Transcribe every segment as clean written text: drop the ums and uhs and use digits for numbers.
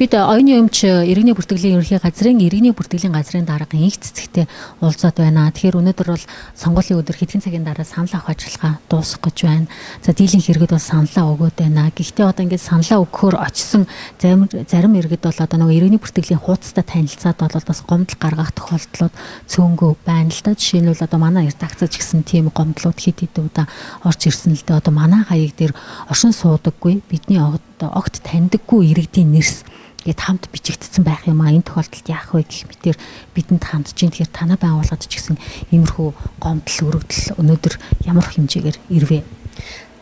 Бид оюуны өмч иргэний бүртгэлийн ерөнхий газрын иргэний бүртгэлийн газрын дарга инх цэцэгтэй уулзаад байна. Тэгэхээр өнөөдөр бол сонгуулийн өдөр хэдхэн цагийн дараа санал авах ажиллагаа дуусах гэж байна. За дийлэнх иргэд бол саналаа өгөөд байна. Гэхдээ одоо ингээд саналаа өгөхөөр очсон зарим иргэд бол одоо нөгөө иргэний бүртгэлийн хуудастай танилцаад бол бас гомдол гаргах тохиолдлууд цөөнгөө байна л да. Жишээ нь бол одоо манай редакцаач гэсэн тийм гомдлууд хэд хэдэн удаа орж ирсэн л дээ. Одоо манай хаяг дээр оршин суудаггүй бидний огт таньдаггүй иргэдийн нэрс гээд хамт бичигдсэн байх юм а. Энэ тохиолдолд яах вэ гэх мэтэр бидэнд хандж ин тэгэхээр танаа байгууллагад ч гэсэн иймэрхүү гомдол өргөдөл өнөөдөр ямар хэмжээгээр ирвэ?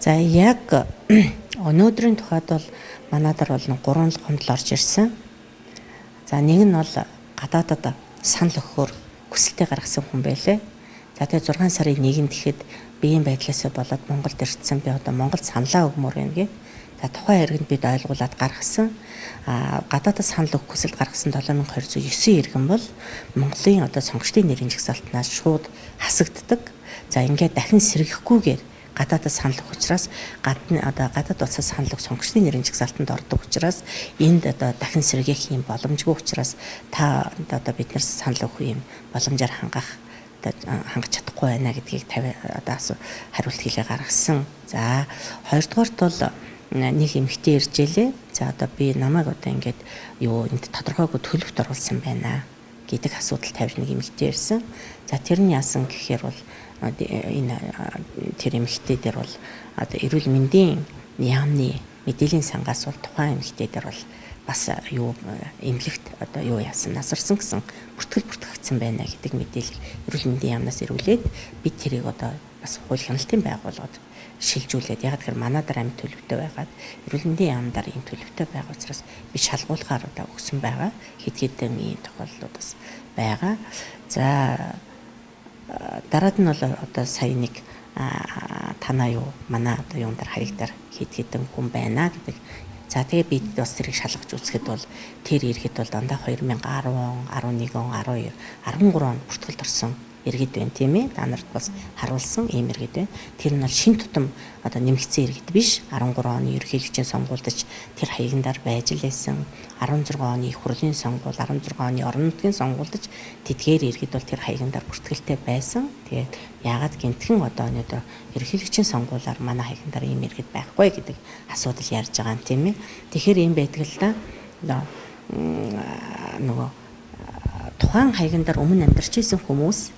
За яг өнөөдрийн тухайд бол манайдар бол 3 гомдол орж ирсэн. За нэг нь бол гадаадад санал өгөхөөр хүсэлтээ гаргасан хүн байлээ. За тэгээ 6 сарын 1-нд тэгэхэд биеийн байдлаасаа болоод Монголд ирсэн. Би одоо Монголд саналаа өгмөр юм гээ. За тухайн иргэнд бид ойлгуулад гаргасан. Гадаадад санал өгөх хүсэлт гаргасан 7209 иргэн бол Монголын одоо сонгогчдын нэрийн жагсаалтнаас шууд хасагддаг. За ингээд дахин сэргэхгүйгээр гадаадад санал өгөх учраас гадаад улсаас санал өгөх сонгогчдын нэрийн жагсаалтанд ордог учраас энд одоо дахин сэргээх юм боломжгүй учраас та одоо биднээс санал өгөх юм боломжоор хангаж чадахгүй байна гэдгийг хариулт хэлээ гаргасан. За хоёрдугаарт бол нэг эмэгтэй ирж илээ. За одоо би намайг одоо ингээд энд тодорхойгүй төлөвт оруулсан байна гэдэг асуудал тавьж нэг эмэгтэй ирсэн. За тэр нь яасан гэхээр бол энэ тэр эмэгтэй дээр бол одоо эрүүл мэндийн яамны мэдээллийн сангаас бол тухайн эмэгтэй дээр бол бас эмнэлэгт одоо яасан насарсан гэсэн бүртгэл бүртгэгдсэн байна гэдэг мэдээлэл эрүүл мэндийн яамнаас ирүүлээд бид тэрийг одоо бас хууль хяналтын байгууллагад шилжүүлээд яг тэр манайдар амт төлөвтэй байгаад эрүүл мэндийн яамдаар ийм төлөвтэй байгаа учраас би шалгуулгаар одоо өгсөн байгаа. Хэд хэдэн ийм тохиолдлууд бас байгаа. За дараад нь бол одоо сая нэг танаа манай одоо юун дээр хаrig дээр хэд хэдэн хүн байна гэдэг. За тэгээ бид бас тэрийг шалгаж үзэхэд бол тэр ирэхэд бол дандаа 2010, 11, 12, 13 онд бүртгэлд орсон иргэд байна тийм ээ. Та нарт бас харуулсан ийм иргэд байна. Тэр нь бол шин тутам одоо нэмэгдсэн иргэд биш. 13 оны ерөнхийлөгчийн сонгуульдч тэр хаягнаар байж л байсан. 16 оны их хурлын сонгуул, 16 оны орон нутгийн сонгуульдч тэдгээр иргэд бол тэр хаягнаар бүртгэлтэй байсан. Тэгээд яагаад гинтхэн одоо өнөөдөр ерөнхийлөгчийн сонгуулиар манай хаягнаар ийм иргэд байхгүй гэдэг асуудал ярьж байгаа юм тийм ээ. Тэгэхээр ийм байдаг л да. Нөгөө тухайн хаягнаар өмнө амьдарч исэн хүмүүс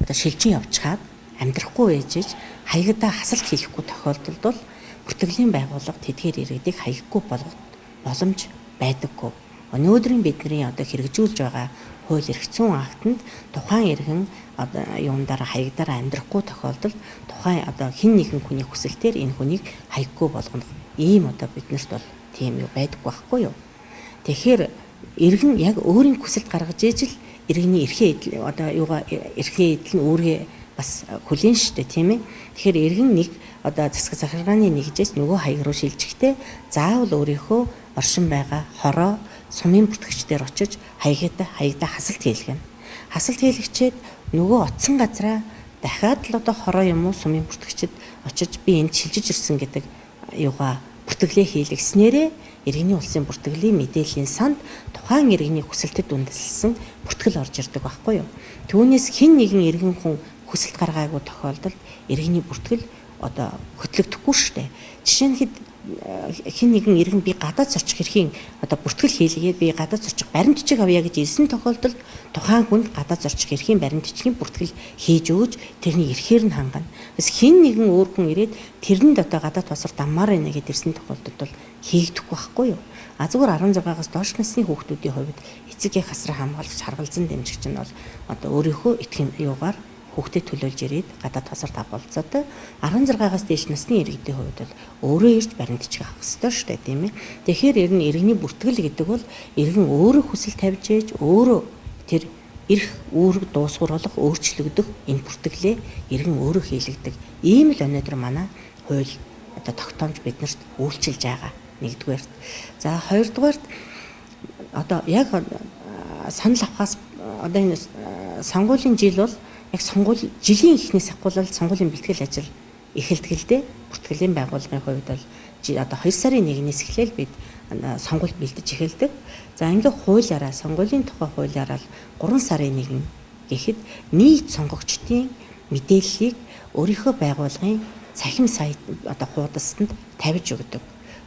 одоо шилжин явчихад амьдрахгүй ээжж хаягдаа хасалт хийхгүй тохиолдолд бол бүртгэлийн байгууллага тэдгээр иргэдийг хаяггүй болгох боломж байдаггүй. Өнөөдрийн бидний одоо хэрэгжүүлж байгаа хууль эрх зүйн актанд тухайн иргэн одоо юундаар хаягдаараа амьдрахгүй тохиолдолд тухайн одоо хэн нэгэн хүний хүсэлтээр энэ хүнийг хаяггүй болгох ийм одоо биднэрт бол тийм юу байдаггүй байхгүй юу. Тэгэхээр иргэн яг өөрийн хүсэлт гаргаж ижил иргэний эрхээ одоо эрхээ эдэл нь өөргөө бас хүлээн штэ тийм ээ. Тэгэхээр иргэн нэг одоо засаг захиргааны нэгжээс нөгөө хаяг руу шилжихдээ заавал өөрийнхөө оршин байгаа хороо сумын бүртгэгчдэр очиж хаягдаа хасалт хийлгэнэ. Хасалт хийлгчээд нөгөө оцсон газараа дахиад л одоо хороо юм уу сумын бүртгэгчд очиж би энд шилжиж ирсэн гэдэг бүртгэлээ хийлгэснээрээ иргэний улсын бүртгэлийн мэдээллийн санд тухайн иргэний хүсэлтэд үндэслэн бүртгэл орж ирдэг байхгүй юу. Түүнээс хэн нэгэн иргэн хүн хүсэлт гаргаагүй тохиолдолд иргэний бүртгэл одоо хөтлөгдөхгүй штэ. Жишээ нь хэн нэгэн иргэн би гадаад зорчих эрхийн одоо бүртгэл хийлгээд би гадаад зорчих баримт бичиг авъя гэж ирсэн тохиолдолд тухайн хүнд гадаад зорчих эрхийн баримт бичгийн бүртгэл хийж өгж тэрний эрхээр нь хангана. Бас хэн нэгэн өөр хүн ирээд тэрэнд одоо гадаад тосор даммаар байна гэдээ ирсэн тохиолдолд бол хийгдэхгүй байхгүй юу. Зүгээр 16-аас доош насны хүүхдүүдийн хувьд эцэг эх асраа хамгаалагч харгалзан дэмжигч нь бол одоо өөрийнхөө итгэн юугаар хүүхдэд төлөөлж ирээд гадаад тосор тавуулцаатай 16-аас дээш насны иргэдийн хувьд бол өөрөө ирж баримт бичиг авах ёстой шүү дээ тийм ээ. Тэгэхээр ер нь иргэний бүртгэл гэдэг бол иргэн өөрөө хүсэл тавьж ээж өөрөө тэр эрх үүрэг дуусгуурлах өөрчлөгдөх энэ бүртгэлээ иргэн өөрөө хийлэгдэг. Ийм л өнөөдөр манай хууль одоо тогтоомж биднэрт үйлчилж байгаа. Нэгдүгээрт. За хоёрдугаарт одоо яг санал авахаас одоо энэ сонгуулийн жил бол яг жилийн эхнээс ахгуулаад сонгуулийн бэлтгэл ажил эхэлтгэлдээ бүртгэлийн байгууллагын хувьд бол одоо 2 сарын 1-ээс эхлээл бид сонгуульд бэлдэж эхэлдэг. За ингээд хуулиараа сонгуулийн тухай хуулиараа 3 сарын 1 гэхэд нийт сонгогчдын мэдээллийг өөрийнхөө байгууллагын цахим сайт одоо хуудасанд тавьж өгдөг.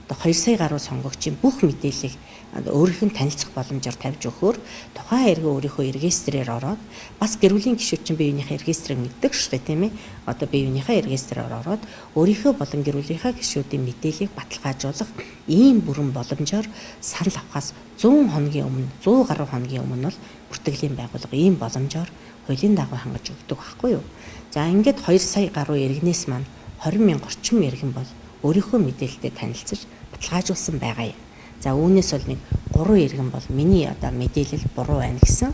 Одоо 2 сая гаруй сонгогчийн бүх мэдээллийг өөрийнх нь танилцах боломжоор тавьж өгөхөөр тухайн иргэн өөрийнхөө регистрээр ороод бас гэр бүлийн гишүүд чинь бие биенийхээ регистрийг мэддэг шүү дээ, тийм ээ. Одоо бие биенийхээ регистрээр ороод өөрийнхөө болон гэр бүлийнхээ гишүүдийн мэдээллийг баталгаажуулах ийм бүрэн боломжоор санал авахаас 100 хоногийн өмнө 100 гаруй хоногийн өмнө бол бүртгэлийн байгууллага ийм боломжоор хуулийн дагуу хангаж өгдөг байхгүй юу. За ингээд 2 сая гаруй иргэнээс маань 20 мянга орчим иргэн бол өөрийнхөө мэдээлэлтэй танилцаж баталгаажуулсан байгаа юм. За үүнээс бол нэг 3 иргэн бол миний одоо мэдээлэл буруу байна гэсэн.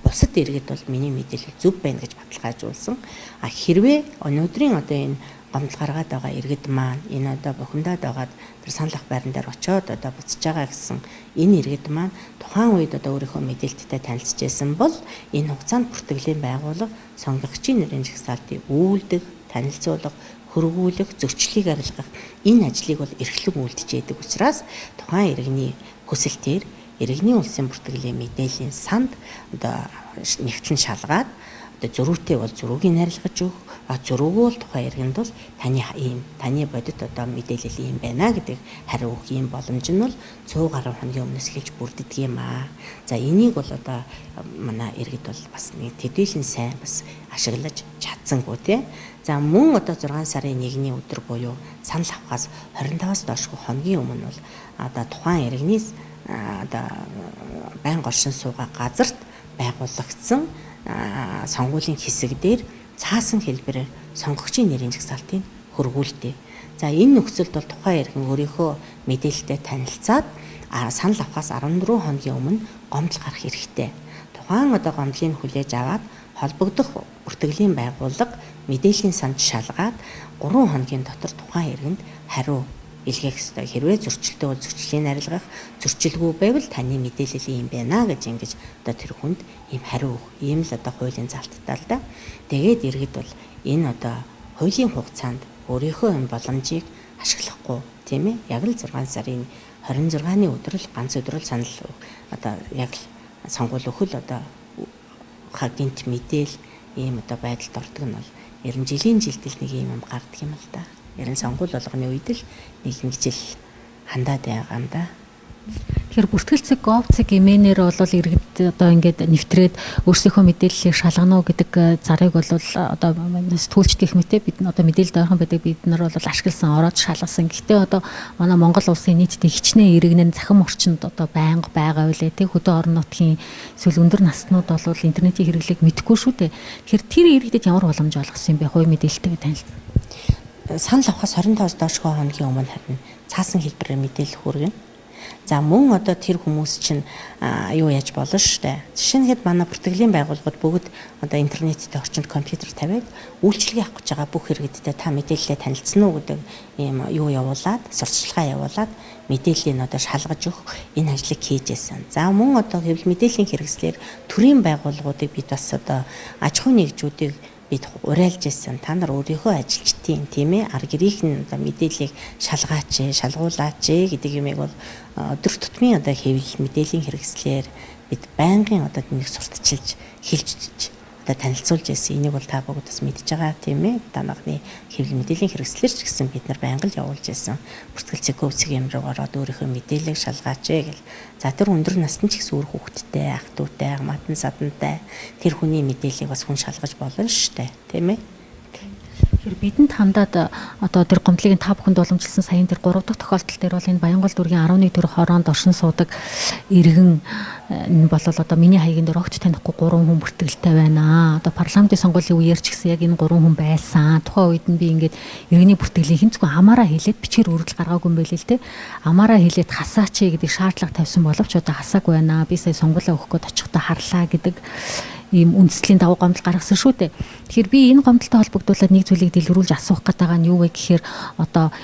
Бусад иргэд бол миний мэдээлэл зөв байна гэж баталгаажуулсан. Хэрвээ өнөөдрийн одоо энэ гомдол гаргаад байгаа иргэд маань энэ одоо бухимдаад байгаад тэр санал ах байран дээр очиод одоо буцаж байгаа гэсэн энэ иргэд маань тухайн үед одоо өөрийнхөө мэдээлэлтэй танилцж байсан бол энэ хугацаанд бүртгэлийн байгууллага сонгогчийн нэрийн жагсаалтыг үйлдэх, танилцуулах, хөрвүүлэх, зөрчлийг арилгах энэ ажлыг бол эрхлэн үйлдэж яадаг учраас тухайн иргэний хүсэлтээр иргэний улсын бүртгэлийн мэдээллийн санд одоо нэгтлэн шалгаад одоо зөрүүтэй бол зөрүүгийг арилгаж өгөх, зөрүүгүй бол тухайн иргэнд бол таны бодит одоо мэдээлэл ийм байна гэдэг хариу өгөх ийм боломж нь бол 100 гаруй хоногийн өмнөөс эхэлж бүрддэг юм аа. За энийг бол одоо манай иргэд бол бас нэг төдийлөн сайн бас ашиглаж чадсангүй тий. За мөн одоо 6 сарын 1-ний өдөр буюу санал авахаас 25-аас доошгүй хоногийн өмнө бол одоо тухайн иргэнээс одоо байнга оршин суугаа газарт байгуулагдсан сонгуулийн хэсэг дээр цаасан хэлбэрээр сонгогчийн нэрийн жагсаалтыг хөрвүүлдэг. За энэ нөхцөлд бол тухайн иргэн өөрийнхөө мэдээлэлтэй танилцаад санал авахаас 14 хоногийн өмнө гомдол гарах хэрэгтэй. Тухайн одоо гомдлыг хүлээж аваад холбогдох бүртгэлийн байгууллага мэдээллийн санд шалгаад 3 хоногийн дотор тухайн иргэнд хариу илгээх ёстой. Хэрвээ зөрчилтэй бол зөрчлийн арилгах, зөрчилгүй байвал таны мэдээлэл ийм байна гэж ингэж одоо тэр хүнд ийм хариу өгөх. Ийм л одоо хуулийн залттай л да. Тэгээд иргэд бол энэ одоо хуулийн хугацаанд өөрийнхөө энэ боломжийг ашиглахгүй тийм ээ. Яг л 6 сарын 26-ны өдөр л ганц өдөр л санал одоо яг л сонгуул өхөл одоо гинт мэдээл ийм одоо байдалд ордог нь бол ер нь жилийн жилдэл нэг юм гардаг юм л да. Ер нь сонгуул болгоны үед л нэг жил хандаад байгаа юм да. Тэгэхээр бүртгэл цэг говцэг имэнээр бол иргэд одоо ингээд нэвтрээд өөрсдийнхөө мэдээллийг шалгана уу гэдэг зарыг бол одоо сэтгүүлчд гэх мэт бид одоо мэдээлэлд ойрхон байдаг бид нар бол ашигласан ороод шалгасан. Гэхдээ одоо манай Монгол улсын нийтдээ хичнээн иргэн нь захим орчинд одоо байнга байгаа үлээ тий хөдөө орон нутгийн эсвэл өндөр наснууд бол интернетийн хэрэглээг мэдэхгүй шүү дээ. Тэгэхээр тэр иргэдэд ямар боломж олгосон юм бэ? Хувийн мэдээлэлтэйгээ танилцсан. Санал авахаас 25-аас доош хоногийн өмнө харин цаасан хэлбэрээр мэдээлэл хүргэнэ. За мөн одоо тэр хүмүүс чинь юу яаж болно штэ. Жишээлбэл манай бүртгэлийн байгууллагууд бүгд одоо интернеттэй орчинд компьютер тавиад үйлчилгээ авах гэж байгаа бүх иргэдтэй та мэдээлэлээ танилцсан уу гэдэг ийм юу явуулаад сурталчилгаа явуулаад мэдээллийг одоо шалгаж өгөх энэ ажлыг хийж байсан. За мөн одоо хэвлэл мэдээллийн хэрэгслэр төрийн байгууллагуудыг бид бас одоо аж ахуйн нэгжүүдийг бид уриалж ирсэн. Та нар өөрийнхөө ажилчдын тийм ээ ар гэрийнх нь одоо мэдээллийг шалгаач, шалгуулаач гэдэг юмыг бол өдөр тутмын одоо хэвлэл мэдээллийн хэрэгслэр бид байнгын одоо нэг сурталчилж хэлж одоо танилцуулж ирсэн. Энийг бол та бүгд бас мэдж байгаа тийм ээ. Данагны хэвлэл мэдээллийн хэрэгслэр ч гэсэн бид нар байнга л явуулж ирсэн. Бүртгэл цэг юм руу ороод өөрийнхөө мэдээллийг шалгаач гэл. За тэр өндөр насны ч гэсэн өөр хүүхэдтэй, ах トゥ утай, матан садантай тэр хүний мэдээллийг бас хүн шалгаж болно шүү дээ. Тийм ээ. Тэгэхээр бидэнд хандаад одоо тэр гомдлыг та бүхэнд уламжилсан саяын тэр 3 дахь тохиолдол дээр бол энэ Баянгол дүүргийн 11 төр хороонд оршин суудаг иргэн энэ бол одоо миний хаягийн дээр огт танихгүй 3 хүн бүртгэлтэй байна. Одоо парламентын сонгуулийн үеэр ч гэсэн яг энэ 3 хүн байсан. Тухайн үед нь би ингээд иргэний бүртгэлийн хэмцгүй амаараа хэлээд бичгээр үргэлж гаргаагүй юм байлээ л те. Амаараа хэлээд хасаач гэдэг шаардлага тавьсан боловч одоо хасаагүй байна. Би сая сонгуулаа өгөх гээд очихдоо харлаа гэдэг ийм үндэслэлийн давуу гомдол гаргасан шүү дээ. Тэгэхээр би энэ гомдолтой холбогдуулаад нэг зүйлийг дэлгэрүүлж асуух гэдэг нь юу вэ гэхээр одоо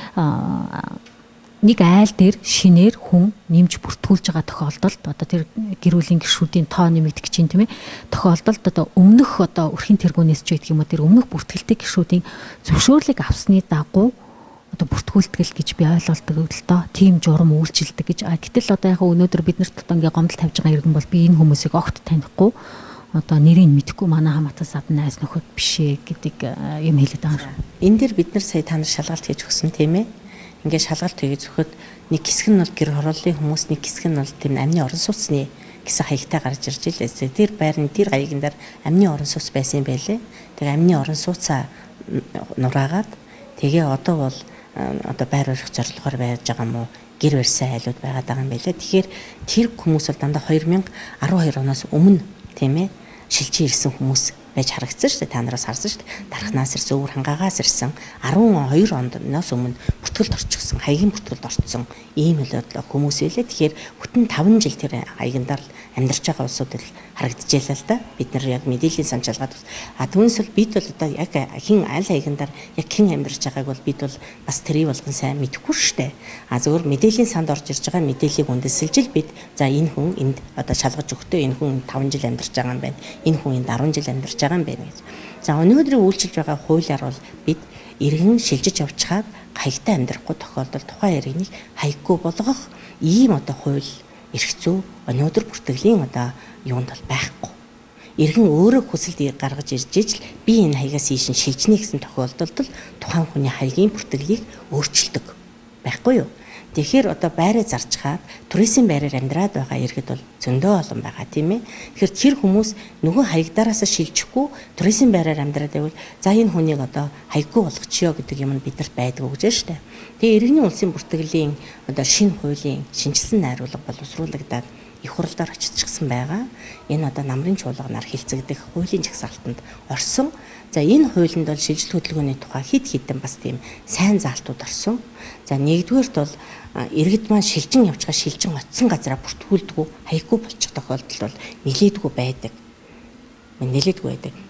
нэг айл дээр шинээр хүн нэмж бүртгүүлж байгаа тохиолдолд одоо тэр гэр бүлийн гишүүдийн тоо нэмэгдэх гэж тийм ээ тохиолдолд одоо өмнөх одоо өрхийн тэргүүнээс ч гэх юм уу тэр өмнөх бүртгэлтэй гишүүдийн зөвшөөрлийг авсны дагуу одоо бүртгүүлтгэл гэж би ойлголдог л доо тийм журам үйлчилдэг гэж гэтэл одоо яг өнөөдөр бид нарт одоо ингээ гомдол тавьж байгаа иргэн бол би энэ хүмүүсийг огт танихгүй одоо нэрийг мэдэхгүй манай хамаатан сад найз нөхөд бишээ гэдэг юм хэлээд байгаа. Энэ дээр бид нар сая та нар шалгалт хийж өгсөн тийм ээ. Ингээд шалгалт хийгээд зөвхөд нэг хэсэг нь бол гэр хорооллын хүмүүс, нэг хэсэг нь бол тийм амны орон сууцны гэсэн хаягтай гарч ирж илээ. Тэр байрны тэр хаягнаар амны орон сууц байсан юм байлээ. Тэгээ амны орон сууцаа нураагаад тэгээ одоо бол одоо байр өрөх зорилгоор байж байгаа мó гэр барьсан айлууд байгаад байгаа юм байлээ. Тэгэхээр тэр хүмүүс бол дандаа 2012 оноос өмнө тийм ээ шилжиж ирсэн хүмүүс байж харагдсан шүү дээ. Та нараас харсан шүү дээ. Дархнаас ирсэн, өвөр хангаагаас ирсэн 12 оноос өмнө бүртгэлд орчихсон, хаягийн бүртгэлд орцсон ийм л хүмүүс байлээ. Тэгэхээр бүтэн 5 жил тэр хаягнаар амьдарч байгаа улсууд л харагдчихлаа л да. Бид нар яг мэдээллийн санчаалгаад түүнээс бол бид бол одоо яг хин аль хаягнаар яг хэн амьдарч байгааг бол бид бол бас тэрийг болгон сайн мэдэхгүй шүү дээ. Зөвхөн мэдээллийн санд орж ирж байгаа мэдээллийг үндэслэж л бид за энэ хүн энд одоо шалгаж өгтөө энэ хүн 5 жил амьдарч байгаа юм байна. Энэ хүн энд 10 жил амьдарч байгаа юм байна гэж. За өнөөдрийн үйлчилж байгаа хуулиар бол бид иргэн шилжиж явчихад хаягтай амьдрахгүй тохиолдолд тухайн иргэнийг хаяггүй болгох ийм одоо хууль эрх зүй өнөөдөр бүртгэлийн одоо юунд бол байхгүй. Иргэн өөрөө хүсэлт гаргаж ирж ижил би энэ хаягаас ийш шилжнэ гэсэн тохиолдолд тухайн хүний хаягийн бүртгэлийг өөрчилдөг байхгүй юу? Тэгэхээр одоо байраа зарж хаад туризм байраар амьдраад байгаа иргэд бол зөндөө олон байгаа тийм ээ. Тэгэхээр тэр хүмүүс нөгөө хаягдараас шилжихгүй туризм байраар амьдраад байвал за энэ хүнийг одоо хаяггүй болгочихё гэдэг юм нь бидэрт байдаг гэж байна шүү дээ. Тэгээ иргэний улсын бүртгэлийн одоо шинэ хуулийн шинжилсэн найруулга боловсруулагдаад их хурлаар очиж байгаа. Энэ одоо намрын чуулганаар хилцэгдэх хуулийн жагсаалтанд орсон. За энэ хуулинд бол шилжилт хөдөлгөөний тухай хэд хэдэн бас тийм сайн заалтууд орсон. За нэгдүгээрт бол иргэд маань шилжин явж байгаа шилжин очсон газараа бүртгүүлдэггүй хаяггүй болчих тохиолдол бол нэлээдгүй байдаг.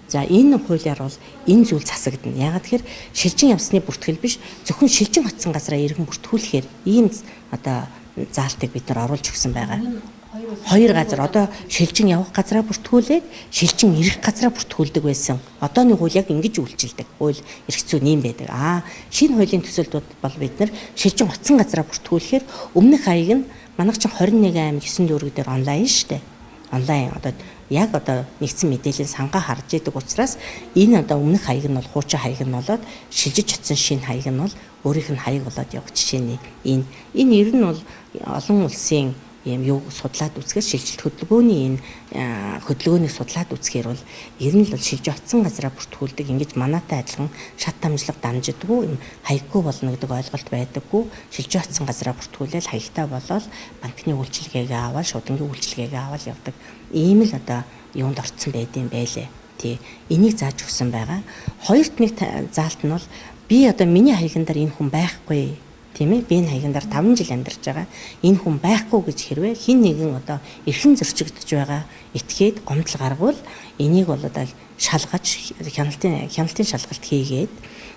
За энэ хуулиар бол энэ зүйл засагдана. Яагаад тэгэхээр шилжин явсны бүртгэл биш зөвхөн шилжин очсон газараа иргэн бүртгүүлэхээр ийм одоо заалтыг бид нар оруулж өгсөн байгаа. Хоёр газар одоо шилжин явах газараа бүртгүүлээд шилжин ирэх газараа бүртгүүлдэг байсан. Одооны хууль яг ингэж үйлчилдэг. Хууль эрх зүй нэм байдаг. Шинэ хуулийн төсөлдүүд бол бид нар шилжин утсан газараа бүртгүүлэхээр өмнөх хаяг нь манайх чинь 21 аймаг 9 дүүрэг дээр онлайн шүү дээ. Онлайн одоо яг одоо нэгдсэн мэдээллийн сангаа харж идэг учраас энэ одоо өмнөх хаяг нь бол хуучин хаяг нь болоод шилжиж очсон шинэ хаяг нь бол өөрийнх нь хаяг болоод явах жишээний энэ ер нь бол олон улсын ийм юу судлаад үзэхээр шилжилт хөдөлгөөний энэ хөдөлгөөнийг судлаад үзэхээр бол ер нь л шилж очсон газараа бүртгүүлдэг ингэж манаатай адилхан шат хамжлага дамждаггүй юм хаяггүй болно гэдэг ойлголт байдаггүй шилж очсон газараа бүртгүүлэл хаягтай болоод банкны үйлчилгээгээ аваад шудангийн үйлчилгээгээ аваад явдаг ийм л одоо юунд орцсон байдсан байлээ. Тий энийг зааж өгсөн байгаа. Хоёрт нэг заалт нь бол би одоо миний хаягнаар энэ хүн байхгүй тийм ээ би энэ хаягнаар 5 жил амьдарч байгаа энэ хүн байхгүй гэж хэрвээ хин нэгэн одоо эрхэн зөрчигдөж байгаа этгээд гомдол гаргавал энийг бол одоо шалгаж хяналтын шалгалт хийгээд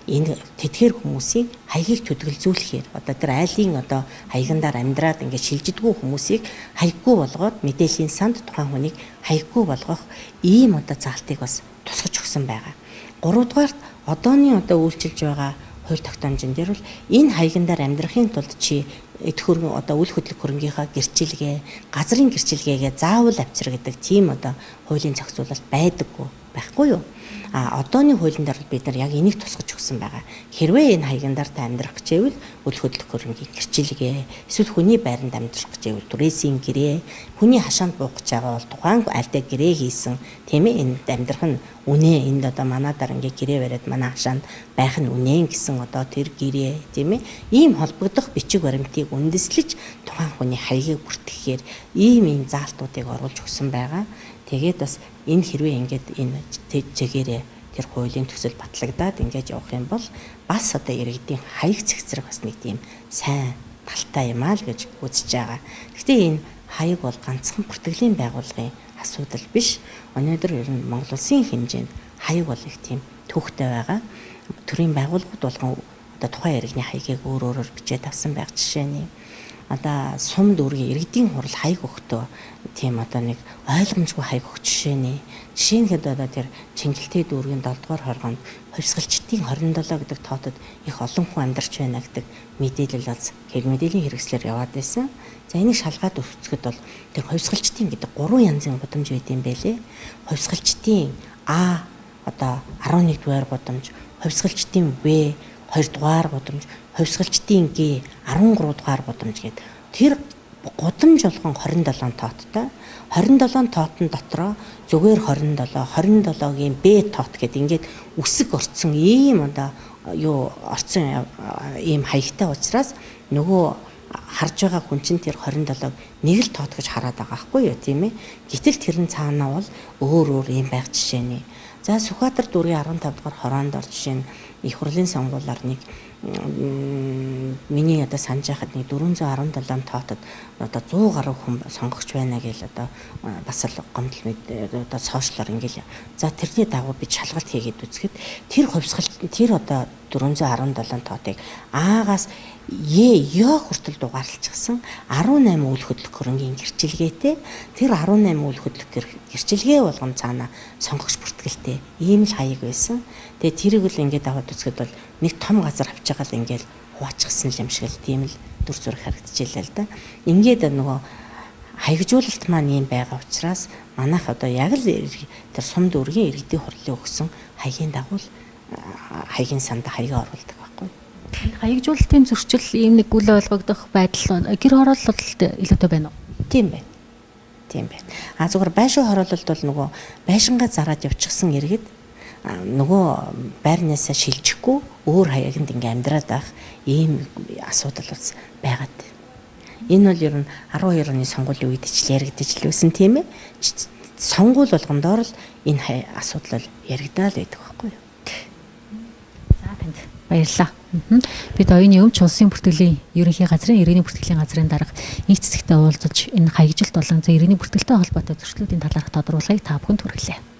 энэ тэтгэр хүмүүсийг хаягийг төдөлзүүлэхээр одоо тэр айлын одоо хаягнаар амьдраад ингээд шилждэггүй хүмүүсийг хаяггүй болгоод мэдээллийн санд тухайн хүнийг хаяггүй болгох ийм одоо заалтыг бас тусгаж өгсөн байгаа. 3 дугаарт одооны одоо үйлчилж байгаа хууль тогтоомжин дээр бол энэ хаягнаар амьдрахын тулд чи эд хөргөн одоо үл хөдлөх хөрөнгийнхаа гэрчилгээ, газрын гэрчилгээгээ заавал авчиргадаг тийм одоо хуулийн зохицуулалт байдаггүй байхгүй юу? Одооны хуулийн дээр бид нар яг энийг тусгаж өгсөн байгаа. Хэрвээ энэ хаягнаар та амьдрах гэж байвал үл хөдлөх хөрөнгийн гэрчилгээ, эсвэл хүний байранд амьдрах гэж байвал түрээсийн гэрээ, хүний хашаанд буух гэж байгаа бол тухайн альтай гэрээ хийсэн тийм ээ энд амьдрах нь үнэ энд одоо манайдаар ингээ гэрээ бариад манай хашаанд байх нь үнэ гэсэн одоо тэр гэрээ тийм ээ ийм холбогдох бичиг баримтыг үндэслэж тухайн хүний хаягийг бүртгэхээр ийм заалтуудыг оруулж өгсөн байгаа. Тэгээд бас энэ хэрвээ ингээд энэ чигээрээ тэр хуулийн төсөл батлагдаад ингээд явах юм бол бас одоо иргэдийн хаяг цэгцрэх бас нэг тийм сайн талтай юм аа л гэж үзэж байгаа. Гэхдээ энэ хаяг бол ганцхан бүртгэлийн байгууллагын асуудал биш. Өнөөдөр ер нь Монгол улсын хэмжээнд хаяг бол их тийм төвхтэй байгаа. Төрийн байгууллагууд болгон одоо тухайн иргэний хаягийг өөрөөр бичээд авсан байх жишээний одоо сум дүүргийн иргэдийн хурал хаяг өгтөө тийм одоо нэг ойлгомжгүй хаяг өгч жишээнхэд одоо тэр Чингэлтэй дүүргийн 7 дугаар хоргонд хувьсгалчдын 27 гэдэг тоотод их олон хүн амьдарч байна гэдэг мэдээлэл аз хэл мэдээллийн хэрэгслээр яваад байсан. За энийг шалгаад өгцөхөд бол тэр хувьсгалчдын гэдэг 3 янзын гудамж байд юм байлээ. Хувьсгалчдын А одоо 11 дугаар гудамж, хувьсгалчдын В 2 дугаар гудамж, хувьсгалчдын Г 13 дугаар гудамж гэдэг. Тэр гудамж болгон 27 тооттой. 27 тоотон дотроо зүгээр 27-гийн Б тоот гэдэг ингээд үсэг орцсон ийм одоо юу орцсон ийм хаягтай учраас нөгөө харж байгаа хүн чинь тэр 27-г нэг л тоот гэж хараад байгаа байхгүй юу тийм ээ. Гэтэл тэрэн цаанаа бол өөр ийм байх жишээний. За Сүхбаатар дүүргийн 15 дугаар хороонд ор жишээ нь их хурлын сонгуулиар нэг миний одоо санаж байхад нэг 417 тоотод одоо 100 гаруй хүн сонгогч байна гэж одоо бас л гомдол одоо сошиалар ингээл. За тэрний дагуу би шалгалт хийгээд үзэхэд тэр хувьсгалт тэр одоо 417 тоотыг Аагаас Ё хүртэл дугаарлчихсан 18 үйл хөдлөх хөрөнгийн гэрчилгээтэй тэр 18 үйл хөдлөх гэрчилгээ болгон цаана сонгогч бүртгэлтэй ийм л хаяг байсан. Тэгээ тэрийг л ингээд аваад үзэхэд бол нэг том газар авч байгаа л ингээд хуваачихсан юм шиг л тийм л дүр зураг харагдчихлаа л да. Ингээд нөгөө хаягжуулалт маань юм байгаа учраас манайх одоо яг л тэр сум дүүргийн иргэдийн хурлын өгсөн хаягийн дагуу хаягийн санд хаягаа оруулдаг байхгүй. Хаягжуулалтын зөрчил ийм нэг үл ойлгогдох байдал гэр хорооллолд илүүтэй байна уу? Тийм байна. Тийм байна. Зүгээр байшин хороололд бол нөгөө байшингаа зараад явчихсан иргэд нөгөө байрнаасаа шилжихгүй өөр хаяганд ингээм амьдраад байх ийм асуудал бас байгаад. Энэ бол ер нь 12 оны сонгуулийн үед ч яригдаж л байсан тийм ээ. Сонгуул болгондоор л энэ асуудал яригдаад байдаг байхгүй юу? За танд баярлалаа. Бид оюуны өмч улсын бүртгэлийн ерөнхий газрын иргэний бүртгэлийн газрын дарга нэг цэцэгтэй уулзаж энэ хаягжилт болон иргэний бүртгэлтэй холбоотой зөрчлүүдийн талаарх тодорхойлогыг та бүхэнд хүргэлээ.